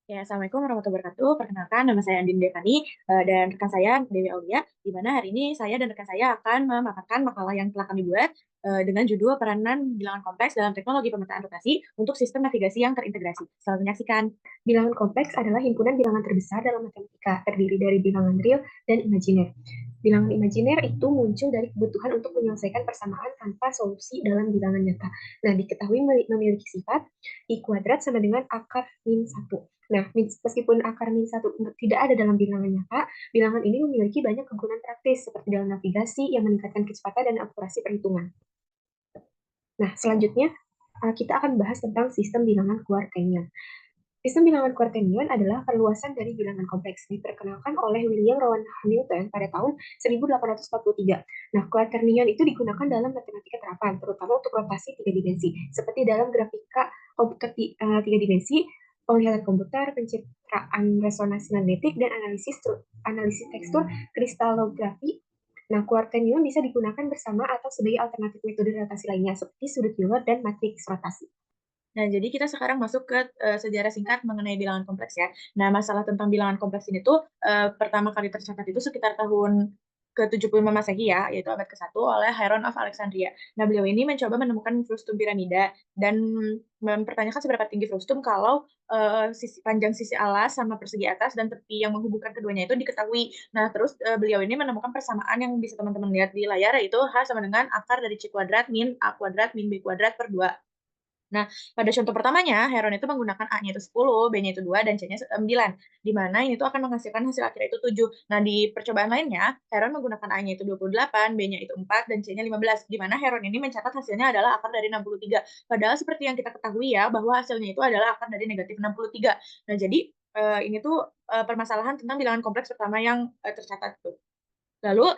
Ya, Assalamualaikum warahmatullahi wabarakatuh. Perkenalkan, nama saya Andin Devani, dan rekan saya Dewi Aulia, di mana hari ini saya dan rekan saya akan memaparkan makalah yang telah kami buat dengan judul Peranan Bilangan Kompleks dalam Teknologi Pemetaan Rotasi untuk Sistem Navigasi yang Terintegrasi. Selamat menyaksikan. Bilangan kompleks adalah himpunan bilangan terbesar dalam matematika, terdiri dari bilangan real dan imajiner. Bilangan imajiner itu muncul dari kebutuhan untuk menyelesaikan persamaan tanpa solusi dalam bilangan nyata. Nah, diketahui memiliki sifat I kuadrat sama dengan akar min 1. Nah, meskipun akar min 1 tidak ada dalam bilangan nyata, bilangan ini memiliki banyak kegunaan praktis seperti dalam navigasi yang meningkatkan kecepatan dan akurasi perhitungan. Nah, selanjutnya kita akan bahas tentang sistem bilangan kuartenian. Sistem bilangan kuartenian adalah perluasan dari bilangan kompleks, diperkenalkan oleh William Rowan Hamilton pada tahun 1843. Nah, kuartenian itu digunakan dalam matematika terapan, terutama untuk rotasi tiga dimensi, seperti dalam grafika komputer tiga dimensi, penglihatan komputer, pencitraan resonansi magnetik, dan analisis tekstur kristalografi. Nah, kuartenion bisa digunakan bersama atau sebagai alternatif metode rotasi lainnya, seperti sudut Euler dan matriks rotasi. Nah, jadi kita sekarang masuk ke sejarah singkat mengenai bilangan kompleks ya. Nah, masalah tentang bilangan kompleks ini tuh pertama kali tercatat itu sekitar tahun ke-75 Masehi ya, yaitu abad ke-1 oleh Heron of Alexandria. Nah, beliau ini mencoba menemukan frustum piramida dan mempertanyakan seberapa tinggi frustum kalau panjang sisi alas sama persegi atas dan tepi yang menghubungkan keduanya itu diketahui. Nah, terus beliau ini menemukan persamaan yang bisa teman-teman lihat di layar, yaitu H sama dengan akar dari C kuadrat min A kuadrat min B kuadrat per 2. Nah, pada contoh pertamanya, Heron itu menggunakan A-nya itu 10, B-nya itu 2, dan C-nya 9. Di mana ini tuh akan menghasilkan hasil akhirnya itu 7. Nah, di percobaan lainnya, Heron menggunakan A-nya itu 28, B-nya itu 4, dan C-nya 15. Di mana Heron ini mencatat hasilnya adalah akar dari 63. Padahal seperti yang kita ketahui ya, bahwa hasilnya itu adalah akar dari negatif 63. Nah, jadi ini tuh permasalahan tentang bilangan kompleks pertama yang tercatat tuh. Lalu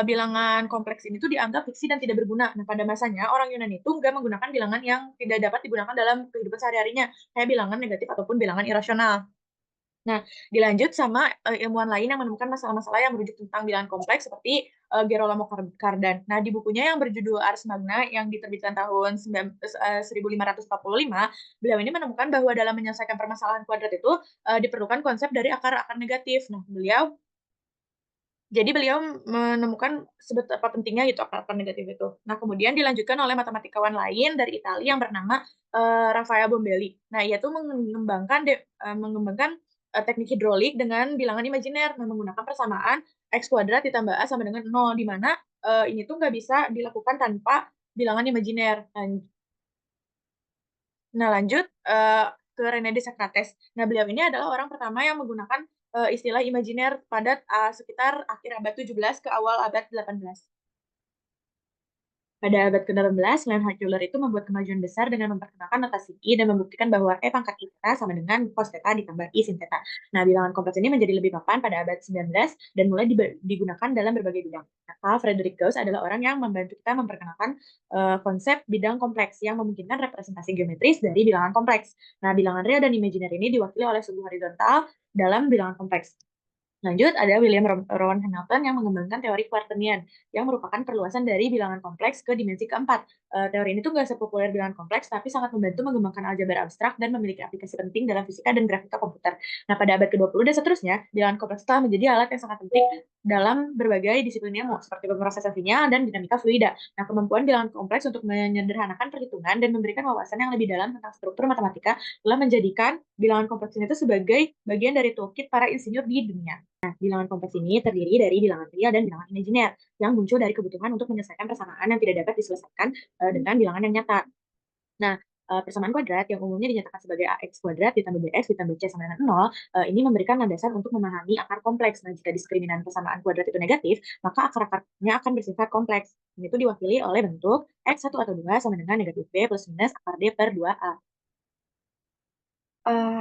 bilangan kompleks ini tuh dianggap fiksi dan tidak berguna. Nah, pada masanya orang Yunani itu nggak menggunakan bilangan yang tidak dapat digunakan dalam kehidupan sehari-harinya, kayak bilangan negatif ataupun bilangan irasional. Nah, dilanjut sama ilmuwan lain yang menemukan masalah-masalah yang merujuk tentang bilangan kompleks seperti Gerolamo Cardan. Nah, di bukunya yang berjudul Ars Magna yang diterbitkan tahun 1545, beliau ini menemukan bahwa dalam menyelesaikan permasalahan kuadrat itu diperlukan konsep dari akar-akar negatif. Nah, beliau menemukan seberapa pentingnya gitu akar negatif itu. Nah, kemudian dilanjutkan oleh matematikawan lain dari Italia yang bernama Rafael Bombelli. Nah, ia tuh mengembangkan teknik hidrolik dengan bilangan imajiner, nah, menggunakan persamaan x kuadrat ditambah a sama dengan 0, di mana ini tuh nggak bisa dilakukan tanpa bilangan imajiner. Nah, lanjut ke René Descartes. Nah, beliau ini adalah orang pertama yang menggunakan istilah imajiner pada sekitar akhir abad 17 ke awal abad 18. Pada abad ke-18, Leonhard Euler itu membuat kemajuan besar dengan memperkenalkan notasi I dan membuktikan bahwa E pangkat I theta sama dengan cos theta ditambah I sin theta. Nah, bilangan kompleks ini menjadi lebih papan pada abad 19 dan mulai digunakan dalam berbagai bidang. Nah, Carl Friedrich Gauss adalah orang yang membantu kita memperkenalkan konsep bidang kompleks yang memungkinkan representasi geometris dari bilangan kompleks. Nah, bilangan real dan imajiner ini diwakili oleh sumbu horizontal dalam bilangan kompleks. Lanjut, ada William Rowan Hamilton yang mengembangkan teori Quaternion, yang merupakan perluasan dari bilangan kompleks ke dimensi keempat. Teori ini tuh nggak sepopuler bilangan kompleks, tapi sangat membantu mengembangkan aljabar abstrak dan memiliki aplikasi penting dalam fisika dan grafika komputer. Nah, pada abad ke-20 dan seterusnya, bilangan kompleks telah menjadi alat yang sangat penting dalam berbagai disiplin ilmu, seperti pemrosesan sinyal dan dinamika fluida. Nah, kemampuan bilangan kompleks untuk menyederhanakan perhitungan dan memberikan wawasan yang lebih dalam tentang struktur matematika telah menjadikan bilangan kompleks ini itu sebagai bagian dari toolkit para insinyur di dunia. Nah, bilangan kompleks ini terdiri dari bilangan real dan bilangan imajiner yang muncul dari kebutuhan untuk menyelesaikan persamaan yang tidak dapat diselesaikan dengan bilangan yang nyata. Nah, persamaan kuadrat yang umumnya dinyatakan sebagai ax kuadrat ditambah bx ditambah c sama dengan 0, ini memberikan landasan untuk memahami akar kompleks. Nah, jika diskriminan persamaan kuadrat itu negatif, maka akar-akarnya akan bersifat kompleks. Ini itu diwakili oleh bentuk x1 atau 2 sama dengan negatif b plus minus akar d per 2a.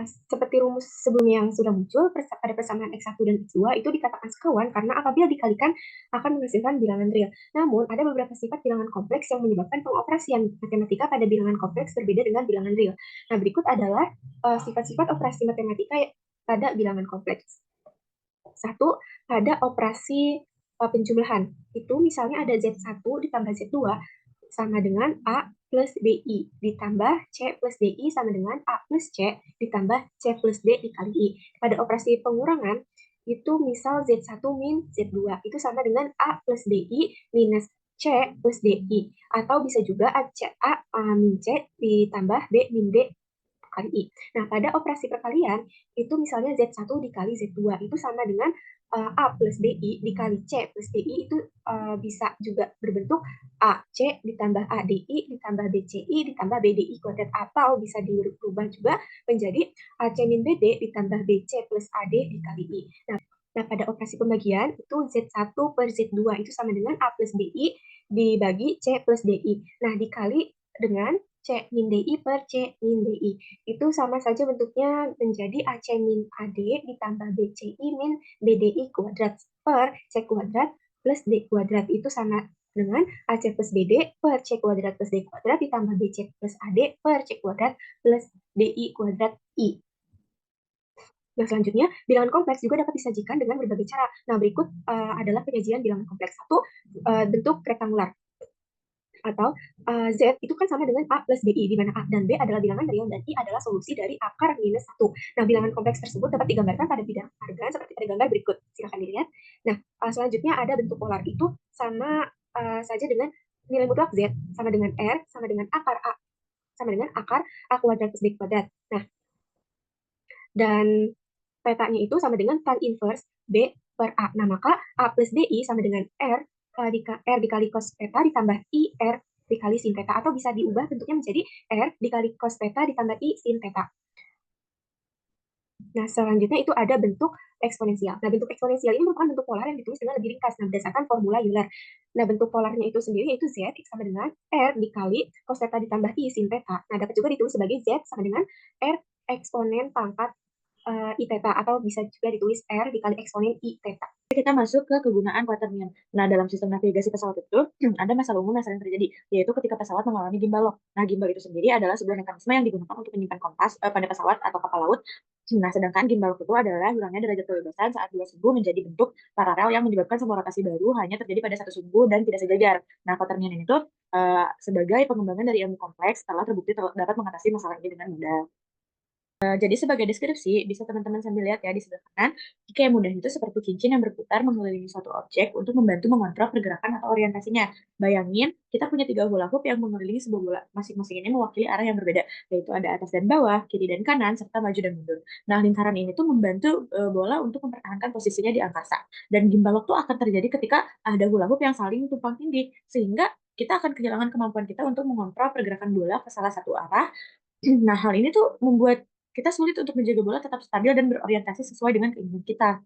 Seperti rumus sebelumnya yang sudah muncul, pada persamaan X1 dan X2 itu dikatakan sekawan karena apabila dikalikan akan menghasilkan bilangan real. Namun, ada beberapa sifat bilangan kompleks yang menyebabkan pengoperasian matematika pada bilangan kompleks berbeda dengan bilangan real. Nah, berikut adalah sifat-sifat operasi matematika pada bilangan kompleks. Satu, pada operasi penjumlahan. Itu misalnya ada Z1 ditambah Z2 sama dengan A plus DI ditambah C plus DI sama dengan A plus C ditambah C plus D dikali I. Pada operasi pengurangan, itu misal Z1 min Z2 itu sama dengan A plus DI minus C plus DI. Atau bisa juga A min C ditambah B min D kali I. Nah, pada operasi perkalian, itu misalnya Z1 dikali Z2 itu sama dengan A plus DI dikali C plus DI itu bisa juga berbentuk AC ditambah ADI ditambah BCI ditambah BDI kuadrat atau bisa dirubah juga menjadi AC min BD ditambah BC plus AD dikali I. Nah, pada operasi pembagian itu Z1 per Z2 itu sama dengan A plus BI dibagi C plus DI. Nah, dikali dengan C min DI per C min DI. Itu sama saja bentuknya menjadi AC min AD ditambah BCI min BDI kuadrat per C kuadrat plus D kuadrat. Itu sama dengan AC plus BD per C kuadrat plus D kuadrat ditambah BC plus AD per C kuadrat plus DI kuadrat I. Nah, selanjutnya, bilangan kompleks juga dapat disajikan dengan berbagai cara. Nah, berikut adalah penyajian bilangan kompleks. Satu, bentuk rektangular. Atau Z itu kan sama dengan A plus BI, di mana A dan B adalah bilangan real dan I adalah solusi dari akar minus 1. Nah, bilangan kompleks tersebut dapat digambarkan pada bidang harga seperti pada gambar berikut. Silahkan dilihat. Nah, selanjutnya ada bentuk polar itu sama saja dengan nilai mutlak Z sama dengan R sama dengan akar A sama dengan akar A kuadrat plus B kuadrat. Nah, dan petanya itu sama dengan tan inverse B per A. Nah, maka A plus DI sama dengan R dikali cos theta ditambah IR dikali sin theta. Atau bisa diubah bentuknya menjadi R dikali cos theta ditambah I sin theta. Nah, selanjutnya itu ada bentuk eksponensial. Nah, bentuk eksponensial ini merupakan bentuk polar yang ditulis dengan lebih ringkas, nah, berdasarkan formula Euler. Nah, bentuk polarnya itu sendiri yaitu Z sama dengan R dikali cos theta ditambah I sin theta. Nah, dapat juga ditulis sebagai Z sama dengan R eksponen pangkat I theta atau bisa juga ditulis R dikali eksponen I theta. Kita masuk ke kegunaan quaternion. Nah, dalam sistem navigasi pesawat itu ada masalah umum yang sering terjadi, yaitu ketika pesawat mengalami gimbal lock. Nah, gimbal itu sendiri adalah sebuah mekanisme yang digunakan untuk menyimpan kompas pada pesawat atau kapal laut. Nah, sedangkan gimbal lock itu adalah hilangnya derajat kebebasan saat dua sumbu menjadi bentuk paralel yang menyebabkan semua rotasi baru hanya terjadi pada satu sumbu dan tidak sejajar. Nah, quaternion ini tuh sebagai pengembangan dari ilmu kompleks telah terbukti dapat mengatasi masalah ini dengan mudah. Jadi sebagai deskripsi, bisa teman-teman sambil lihat ya di sebelah kanan. Jika yang mudah itu seperti cincin yang berputar mengelilingi suatu objek untuk membantu mengontrol pergerakan atau orientasinya. Bayangin, kita punya 3 hula hoop yang mengelilingi sebuah bola. Masing-masing ini mewakili arah yang berbeda, yaitu ada atas dan bawah, kiri dan kanan, serta maju dan mundur. Nah, lingkaran ini tuh membantu bola untuk mempertahankan posisinya di angkasa. Dan gimbal lock tuh akan terjadi ketika ada hula hoop yang saling tumpang tindih, sehingga kita akan kehilangan kemampuan kita untuk mengontrol pergerakan bola ke salah satu arah. Nah, hal ini tuh membuat kita sulit untuk menjaga bola tetap stabil dan berorientasi sesuai dengan keinginan kita.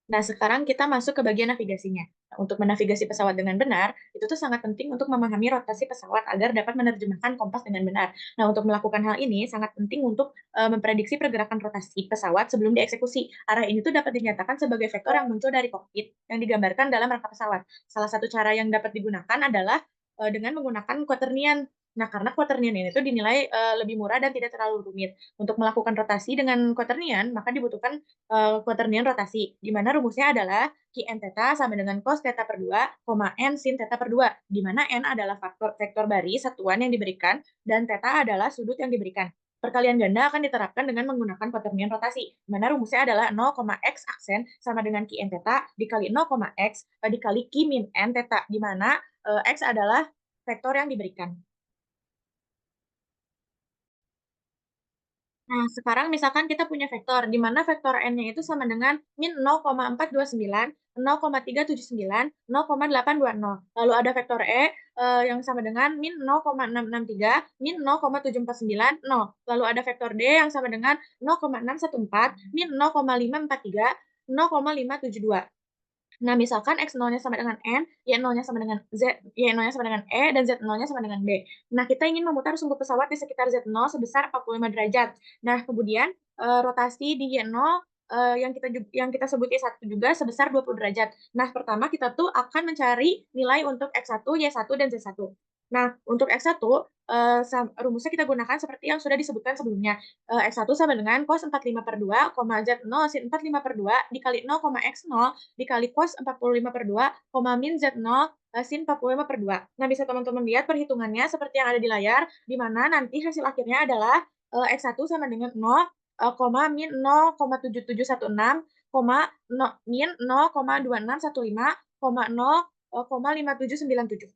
Nah, sekarang kita masuk ke bagian navigasinya. Nah, untuk menavigasi pesawat dengan benar, itu tuh sangat penting untuk memahami rotasi pesawat agar dapat menerjemahkan kompas dengan benar. Nah, untuk melakukan hal ini sangat penting untuk memprediksi pergerakan rotasi pesawat sebelum dieksekusi. Arah ini tuh dapat dinyatakan sebagai vektor yang muncul dari kokpit yang digambarkan dalam rangka pesawat. Salah satu cara yang dapat digunakan adalah dengan menggunakan quaternion. Nah, karena quaternion ini tuh dinilai lebih murah dan tidak terlalu rumit. Untuk melakukan rotasi dengan quaternion, maka dibutuhkan quaternion rotasi, di mana rumusnya adalah Qn theta sama dengan cos theta per 2, N sin theta per 2, di mana N adalah vektor baris satuan yang diberikan, dan theta adalah sudut yang diberikan. Perkalian ganda akan diterapkan dengan menggunakan quaternion rotasi, di mana rumusnya adalah 0,x aksen sama dengan Qn theta dikali 0,x dikali Q min N theta, di mana x adalah vektor yang diberikan. Nah, sekarang misalkan kita punya vektor, di mana vektor n-nya itu sama dengan min 0,429, 0,379, 0,820. Lalu ada vektor e yang sama dengan min 0,663, min 0,749, 0. Lalu ada vektor d yang sama dengan 0,614, min 0,543, 0,572. Nah, misalkan X0-nya sama dengan N, Y0-nya sama dengan Z, Y0-nya sama dengan E, dan Z0-nya sama dengan B. Nah, kita ingin memutar sumbu pesawat di sekitar Z0 sebesar 45 derajat. Nah, kemudian rotasi di Y0 yang kita sebut Y1 juga sebesar 20 derajat. Nah, pertama kita tuh akan mencari nilai untuk X1, Y1, dan Z1. Nah, untuk X1, rumusnya kita gunakan seperti yang sudah disebutkan sebelumnya. X1 sama dengan cos 45/2, Z0 sin 45/2 dikali 0, X0 dikali cos 45/2, min Z0 sin 45/2. Nah, bisa teman-teman lihat perhitungannya seperti yang ada di layar, di mana nanti hasil akhirnya adalah X1 sama dengan 0, min 0,7716, min 0,2615, 0,5797.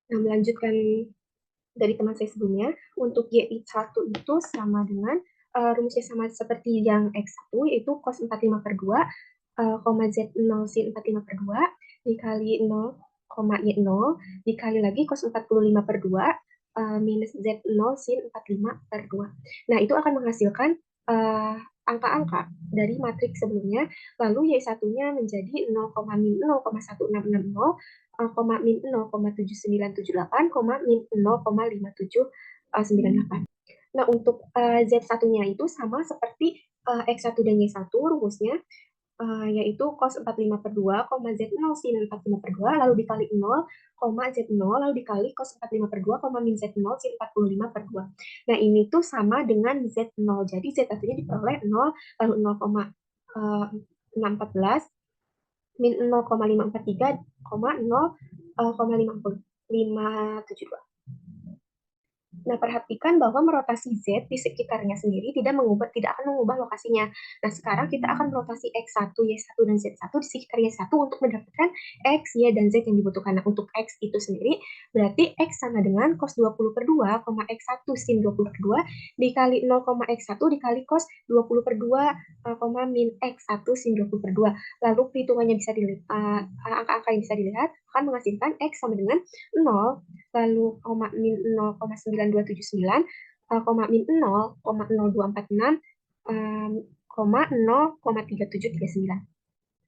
Nah, melanjutkan dari teman saya sebelumnya, untuk Y1 itu sama dengan rumusnya sama seperti yang X1, yaitu cos 45/2, Z0 sin 45/2 dikali 0, Y0 dikali lagi cos 45/2 minus Z0 sin 45/2. Nah, itu akan menghasilkan angka-angka dari matriks sebelumnya, lalu Y1-nya menjadi 0,1660, min 0,7978, min 0,5798. Nah, untuk Z1-nya itu sama seperti X1 dan Y1 rumusnya, yaitu cos 45/2, Z0 sin 45/2, lalu dikali 0, Z0, lalu dikali cos 45/2, min Z0 sin 45/2. Nah, ini tuh sama dengan Z0. Jadi Z1-nya diperoleh 0, lalu 0,614, min 0,543, 0,572. Nah, perhatikan bahwa merotasi Z di sekitarnya sendiri tidak akan mengubah lokasinya. Nah, sekarang kita akan merotasi X1, Y1, dan Z1 di sekitar Y1 untuk mendapatkan X, Y, dan Z yang dibutuhkan. Nah, untuk X itu sendiri, berarti X sama dengan cos 20/2, X1 sin 20/2, dikali 0, X1 dikali cos 20/2, min X1 sin 20/2. Lalu perhitungannya bisa dilihat, angka-angka yang bisa dilihat akan menghasilkan X sama dengan 0, lalu min 0,9279, min 0,0246, 0,3739.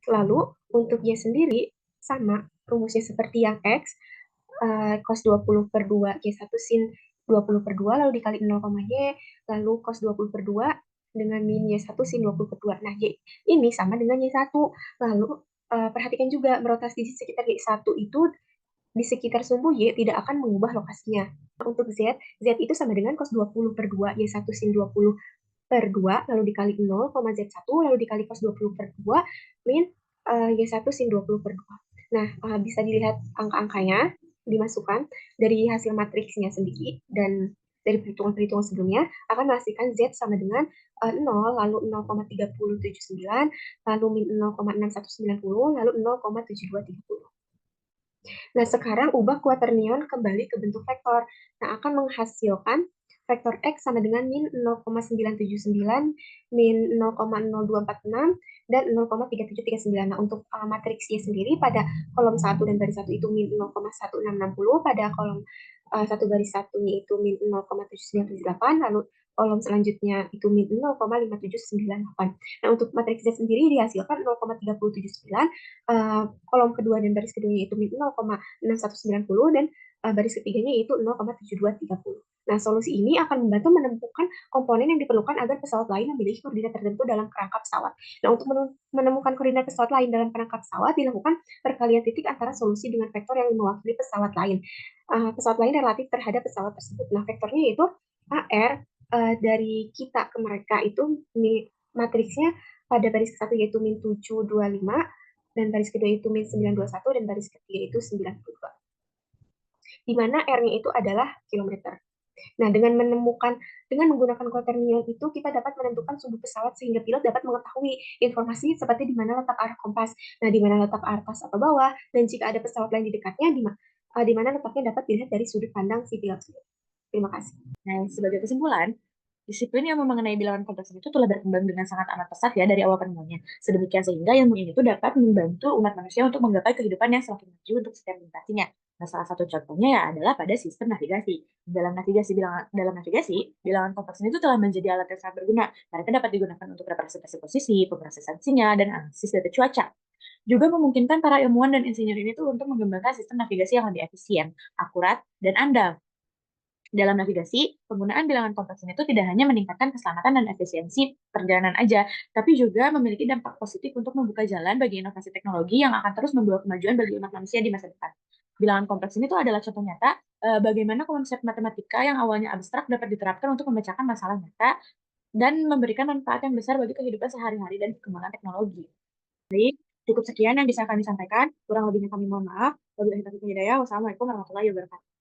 Lalu untuk Y sendiri sama rumusnya seperti yang X, cos 20/2 Y1 sin 20/2, lalu dikali 0, Y, lalu cos 20/2 dengan min Y1 sin 20/2. Nah, Y ini sama dengan Y1. Lalu perhatikan juga merotasi di sekitar Y1 itu di sekitar sumbu Y tidak akan mengubah lokasinya. Untuk Z, Z itu sama dengan cos 20/2 Y1 sin 20/2, lalu dikali 0, Z1, lalu dikali cos 20/2, min Y1 sin 20/2. Nah, bisa dilihat angka-angkanya dimasukkan dari hasil matriksnya sendiri, dan dari perhitungan-perhitungan sebelumnya akan menghasilkan Z sama dengan 0, lalu 0,3079, lalu min 0,6190, lalu 0,7230. Nah, sekarang ubah kuaternion kembali ke bentuk vektor. Nah, akan menghasilkan vektor X sama dengan min 0,979, min 0,0246, dan 0,3739. Nah, untuk matriks Y sendiri pada kolom 1 dan baris 1 itu min 0,1660, pada kolom 1 baris 1-nya itu min 0,7978, lalu kolom selanjutnya itu min 0,5798. Nah, untuk matriks Z sendiri dihasilkan 0,3079, kolom kedua dan baris keduanya itu min 0,6190, dan baris ketiganya itu 0,7230. Nah, solusi ini akan membantu menemukan komponen yang diperlukan agar pesawat lain memiliki koordinat tertentu dalam kerangka pesawat. Nah, untuk menemukan koordinat pesawat lain dalam kerangka pesawat dilakukan perkalian titik antara solusi dengan vektor yang mewakili pesawat lain. Pesawat lain relatif terhadap pesawat tersebut. Nah, vektornya itu AR, dari kita ke mereka itu matriksnya pada baris ke-1 yaitu min 725, dan baris kedua itu min 921, dan baris ketiga itu 92. Di mana R-nya itu adalah kilometer. Nah, dengan menggunakan quaternion itu kita dapat menentukan sumbu pesawat sehingga pilot dapat mengetahui informasi seperti di mana letak arah kompas, nah di mana letak atas atau bawah, dan jika ada pesawat lain di dekatnya di mana letaknya dapat dilihat dari sudut pandang si pilot. Terima kasih. Nah, sebagai kesimpulan, disiplin yang mengenai bilangan kompleks itu telah berkembang dengan sangat amat pesat ya dari awal penemuannya. Sedemikian sehingga ilmu ini itu dapat membantu umat manusia untuk menggapai kehidupan yang semakin maju untuk setiap lintasinya. Nah, salah satu contohnya ya adalah pada sistem navigasi. Dalam navigasi, bilangan kompleks itu telah menjadi alat yang sangat berguna. Mereka dapat digunakan untuk representasi posisi, pemrosesan sinyal, dan analisis data cuaca. Juga memungkinkan para ilmuwan dan insinyur ini tuh untuk mengembangkan sistem navigasi yang lebih efisien, akurat, dan andal. Dalam navigasi, penggunaan bilangan kompleks ini tuh tidak hanya meningkatkan keselamatan dan efisiensi perjalanan aja, tapi juga memiliki dampak positif untuk membuka jalan bagi inovasi teknologi yang akan terus membawa kemajuan bagi umat manusia di masa depan. Bilangan kompleks ini tuh adalah contoh nyata bagaimana konsep matematika yang awalnya abstrak dapat diterapkan untuk memecahkan masalah nyata dan memberikan manfaat yang besar bagi kehidupan sehari-hari dan perkembangan teknologi. Baik, cukup sekian yang bisa kami sampaikan. Kurang lebihnya kami mohon maaf. Wabillahi taufiq wal hidayah. Wassalamualaikum warahmatullahi wabarakatuh.